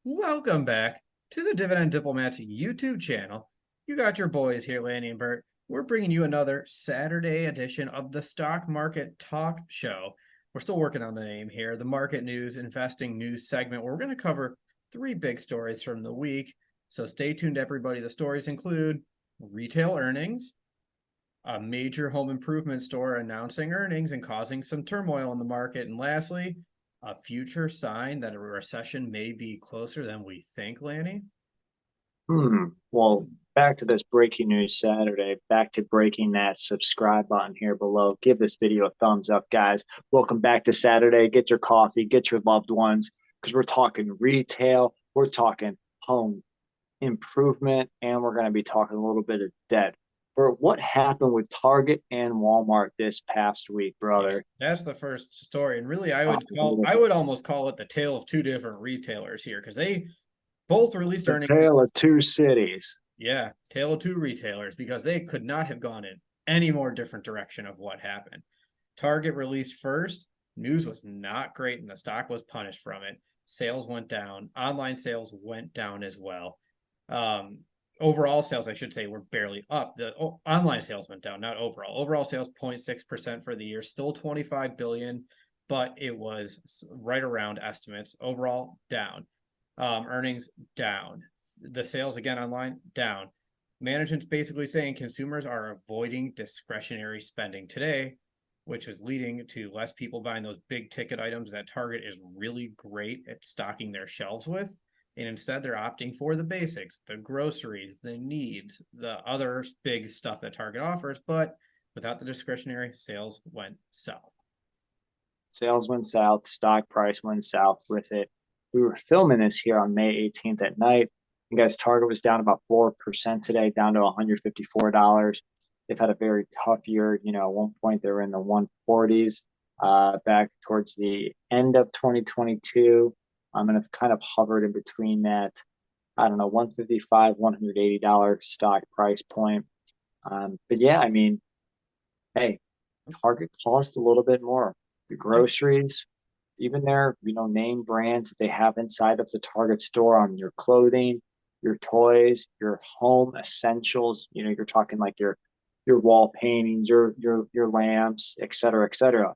Welcome back to the Dividend Diplomats YouTube channel. You got your boys here, Lanny and Bert. We're bringing you another Saturday edition of the Stock Market Talk Show. We're still working on the name here, the market news, investing news segment, where we're going to cover three big stories from the week. So stay tuned, everybody. The stories include retail earnings, a major home improvement store announcing earnings and causing some turmoil in the market, and lastly, a future sign that a recession may be closer than we think, Lanny? Well, back to this breaking news Saturday, back to breaking that subscribe button here below. Give this video a thumbs up, guys. Welcome back to Saturday. Get your coffee, get your loved ones, because we're talking retail, we're talking home improvement, and we're going to be talking a little bit of debt. For what happened with Target and Walmart this past week, Yeah, brother? that's the first story. And really, Uh, I would almost call it the tale of two different retailers here, because they both released the earnings. tale of two cities. Yeah, tale of two retailers, because they could not have gone in any more different direction of what happened. Target released first. News was not great, and the stock was punished from it. Sales went down. Online sales went down as well. Um, Overall sales, I should say, were barely up. The online sales went down, not overall. Overall sales 0.6% for the year, still 25 billion, but it was right around estimates. Overall down. Earnings down. The sales again online down. Management's basically saying consumers are avoiding discretionary spending today, which is leading to less people buying those big ticket items that Target is really great at stocking their shelves with. And instead, they're opting for the basics, the groceries, the needs, the other big stuff that Target offers. But without the discretionary, sales went south. Sales went south, stock price went south with it. We were filming this here on May 18th at night. You guys, Target was down about 4% today, down to $154. They've had a very tough year. You know, at one point they were in the 140s back towards the end of 2022. And have kind of hovered in between that, I don't know, 155, $180 stock price point. But yeah, I mean, hey, Target cost a little bit more. The groceries, even their, name brands that they have inside of the Target store on your clothing, your toys, your home essentials, you're talking like your wall paintings, your lamps, et cetera, et cetera.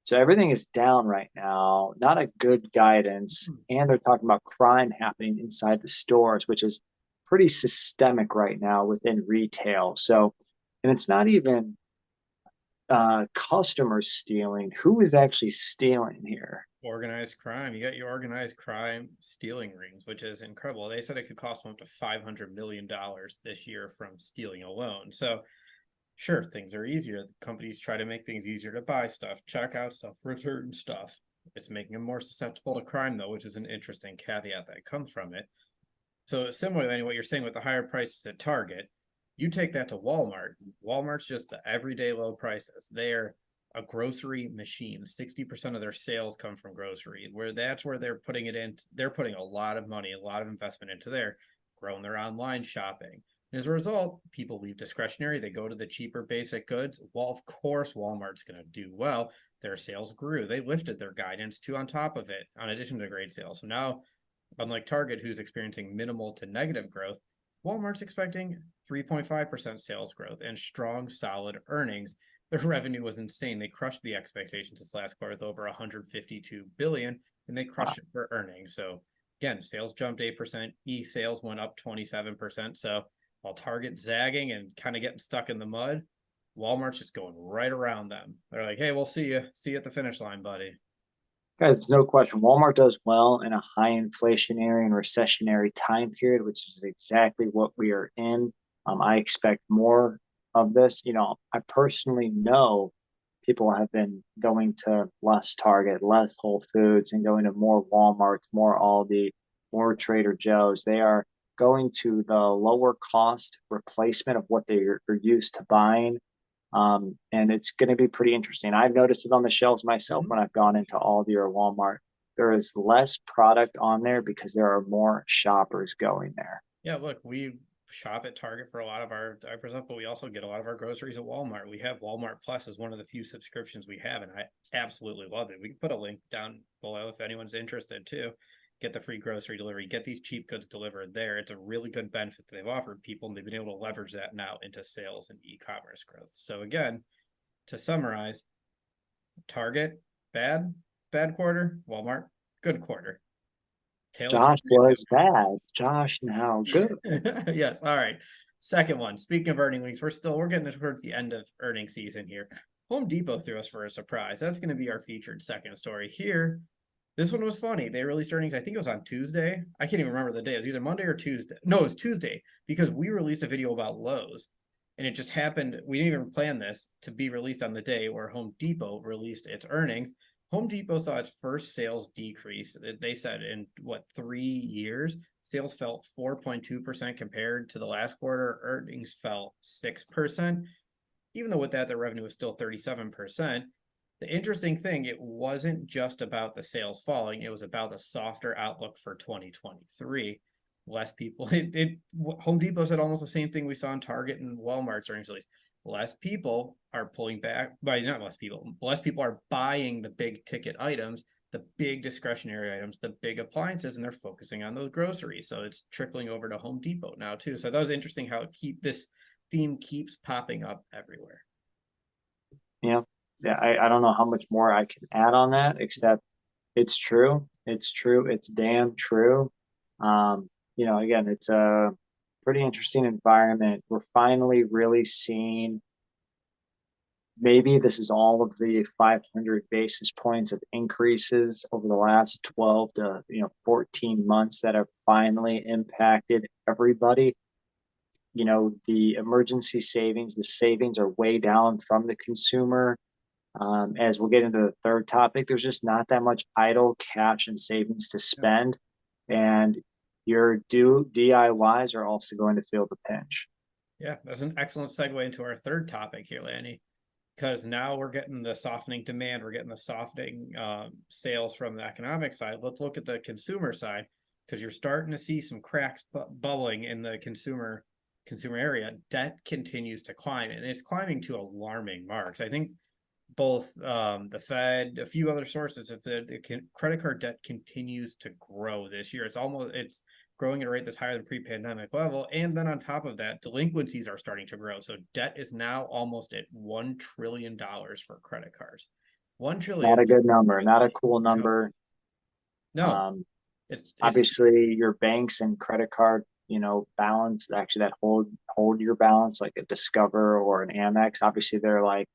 So everything is down right now, not a good guidance. And they're talking about crime happening inside the stores, which is pretty systemic right now within retail. So, and it's not even customers stealing. Who is actually stealing here? Organized crime. You got your organized crime stealing rings, which is incredible. They said it could cost them up to $500 million this year from stealing alone. So, sure, things are easier. The companies try to make things easier to buy stuff, check out stuff, return stuff. It's making them more susceptible to crime, though, which is an interesting caveat that comes from it. So, similarly to what you're saying with the higher prices at Target, you take that to Walmart. Walmart's just the everyday low prices. They're a grocery machine. 60% of their sales come from grocery, where that's where they're putting it in. They're putting a lot of money, a lot of investment into there, growing their online shopping. And as a result, people leave discretionary. They go to the cheaper basic goods. Well, of course, Walmart's going to do well. Their sales grew. They lifted their guidance to on top of it, on addition to great sales. So now, unlike Target, who's experiencing minimal to negative growth, Walmart's expecting 3.5% sales growth and strong, solid earnings. Their revenue was insane. They crushed the expectations this last quarter with over 152 billion, and they crushed it for earnings. So again, sales jumped 8%. E-sales went up 27%. So while Target zagging and kind of getting stuck in the mud, Walmart's just going right around them. They're like, hey, we'll see you. See you at the finish line, buddy. Guys, there's no question. Walmart does well in a high inflationary and recessionary time period, which is exactly what we are in. I expect more of this. I personally know people have been going to less Target, less Whole Foods, and going to more Walmarts, more Aldi, more Trader Joe's. They are going to the lower cost replacement of what they are used to buying. And it's going to be pretty interesting. I've noticed it on the shelves myself when I've gone into Aldi or Walmart. There is less product on there because there are more shoppers going there. Yeah, look, we shop at Target for a lot of our diapers up, but we also get a lot of our groceries at Walmart. We have Walmart Plus as one of the few subscriptions we have, and I absolutely love it. We can put a link down below if anyone's interested too. get the free grocery delivery, get these cheap goods delivered there. It's a really good benefit that they've offered people, and they've been able to leverage that now into sales and e-commerce growth. So again, to summarize, Target, bad quarter. Walmart, good quarter. Tale of two Josh was bad. Josh now good. yes. All right. Second one. Speaking of earning weeks, we're getting towards the end of earning season here. Home Depot threw us for a surprise. That's going to be our featured second story here. This one was funny. They released earnings, I think it was on Tuesday. I can't even remember the day. It was either Monday or Tuesday. No, it was Tuesday, because we released a video about Lowe's, and it just happened. We didn't even plan this to be released on the day where Home Depot released its earnings. Home Depot saw its first sales decrease. They said in 3 years, sales fell 4.2% compared to the last quarter. Earnings fell 6%. Even though with that, their revenue was still 37%. The interesting thing, it wasn't just about the sales falling, it was about the softer outlook for 2023. Less people, Home Depot said almost the same thing we saw in Target and Walmart's earnings release. Less people are pulling back, less people are buying the big ticket items, the big discretionary items, the big appliances, and they're focusing on those groceries. So it's trickling over to Home Depot now too. So that was interesting how this theme keeps popping up everywhere. Yeah. I don't know how much more I can add on that, except it's true. It's true. It's damn true. Again, it's a pretty interesting environment. We're finally really seeing, maybe this is all of the 500 basis points of increases over the last 12 to 14 months that have finally impacted everybody. The emergency savings, the savings are way down from the consumer. As we'll get into the third topic, there's just not that much idle cash and savings to spend, and your DIYs are also going to feel the pinch. Yeah, that's an excellent segue into our third topic here, Lanny, because now we're getting the softening demand, we're getting the softening sales from the economic side. Let's look at the consumer side, because you're starting to see some cracks bubbling in the consumer area. Debt continues to climb, and it's climbing to alarming marks. I think both the Fed, a few other sources, if the credit card debt continues to grow this year, it's growing at a rate that's higher than pre-pandemic level. And then on top of that, delinquencies are starting to grow. So debt is now almost at $1 trillion for credit cards. 1 trillion. Not a good number, not a cool number. No. It's obviously your banks and credit card, balance actually that hold your balance, like a Discover or an Amex. Obviously they're like,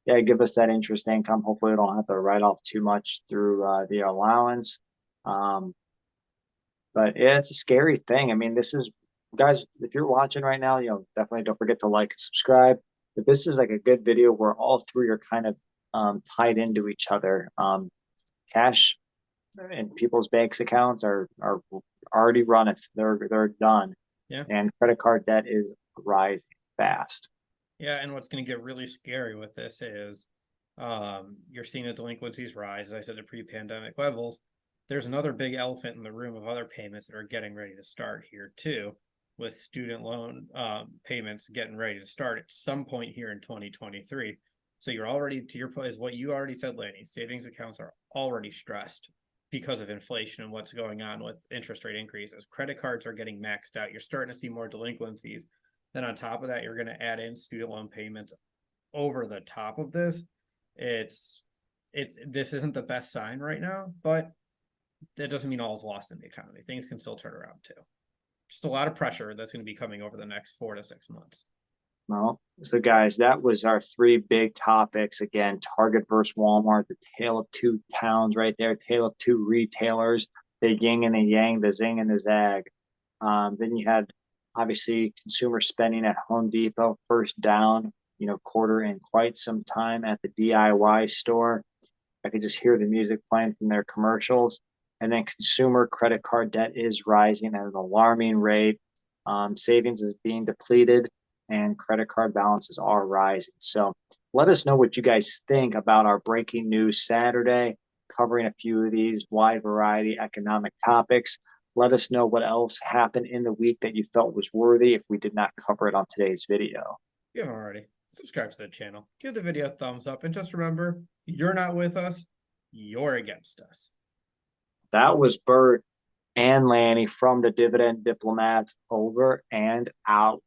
yeah, give us that interest income. Hopefully we don't have to write off too much through the allowance. But yeah, it's a scary thing. I mean, this is, guys, if you're watching right now, definitely don't forget to like and subscribe. But this is like a good video where all three are kind of tied into each other. Cash in people's banks accounts are already running. They're done. Yeah. And credit card debt is rising fast. Yeah, and what's going to get really scary with this is you're seeing the delinquencies rise, as I said, to pre-pandemic levels. There's another big elephant in the room of other payments that are getting ready to start here too, with student loan payments getting ready to start at some point here in 2023. So you're already, to your point, is what you already said, Laney, savings accounts are already stressed because of inflation and what's going on with interest rate increases. Credit cards are getting maxed out. You're starting to see more delinquencies. Then on top of that, you're going to add in student loan payments over the top of this. This isn't the best sign right now, but that doesn't mean all is lost in the economy. Things can still turn around too. Just a lot of pressure that's going to be coming over the next 4 to 6 months. Well, so guys, that was our three big topics. Again, Target versus Walmart, the tale of two towns right there, tale of two retailers, the yin and the yang, the zing and the zag. Then you had obviously consumer spending at Home Depot, first down, quarter in quite some time at the DIY store. I could just hear the music playing from their commercials. And then consumer credit card debt is rising at an alarming rate. Savings is being depleted and credit card balances are rising. So let us know what you guys think about our breaking news Saturday, covering a few of these wide variety economic topics. Let us know what else happened in the week that you felt was worthy if we did not cover it on today's video. If you haven't already, subscribe to the channel, give the video a thumbs up, and just remember, you're not with us, you're against us. That was Bert. and Lanny from the Dividend Diplomats over and out.